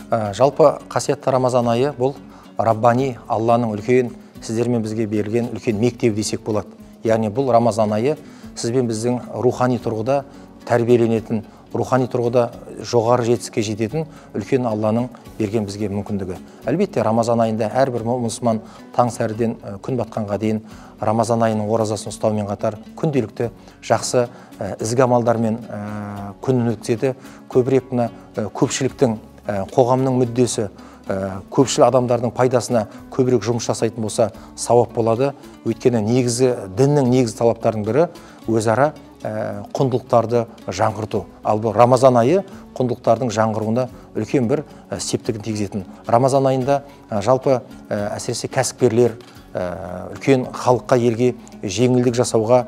Жалпы қасиетті Рамазан айы бұл Раббани, Алланың үлкен сіздермен бізге берілген үлкен мектеп десек болады. Яғни бұл Рамазан айы сізбен біздің рухани тұрғыда тәрбиеленетін, рухани тұрғыда жоғары жетістікке жететін үлкен Алланың берген бізге мүмкіндігі. Әлбетте Рамазан айында әрбір мұсылман таң сәріден күн батқанға дейін Рамазан айының оразасын ұстаумен қатар күнделікті жақсы ізгі амалдармен күнін өткізеді. Көбірек мына көпшіліктің, қоғамның мүддесі, көпшіл адамдардың пайдасына көбірек жұмыс жасайтын болса сауап болады. Өйткені діннің негізгі талаптарының бірі өзара құндылықтарды жаңғырту. Ал бұл Рамазан айы құндылықтардың жаңғыруына үлкен бір септігін тигізетін. Рамазан айында жалпы әсіресе кәсіпкерлер үлкен халыққа, елге жеңілдік жасауға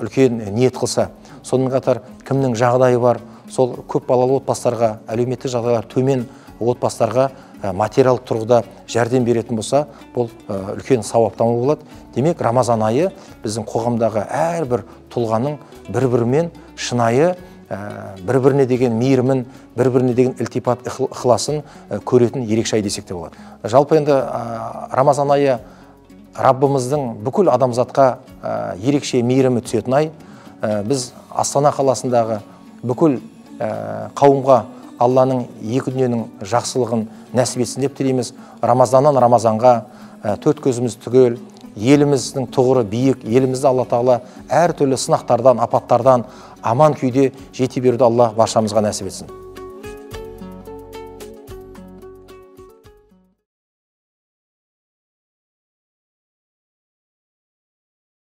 үлкен ниет қылса, сонымен қатар кімнің жағдайы бар, сол көп балалы отбасыларға, әлеуметтік жағдайлар төмен отбасыларға материалдық тұрғыда жәрдем беретін болса, бұл үлкен сауаптама болады. Демек, Рамазан айы біздің қоғамдағы әрбір тұлғаның бір-бірімен шынайы, бір-біріне деген мейірімін, бір-біріне деген ілтипат, ықыласын көретін ерекше ай десек те болады. Жалпы енді Рамазан айы Раббымыздың бүкіл адамзатқа ерекше мейірімі түсетін ай. Біз Астана қаласындағы бүкіл қауымға Алланың екі дүниенің жақсылығын нәсіп етсін деп тілейміз. Рамазаннан Рамазанға төрт көзіміз түгел, еліміздің тұғыры биік, елімізді Алла Тағала әртүрлі сынақтардан, апаттардан аман күйде жете беруді Алла баршамызға нәсіп етсін.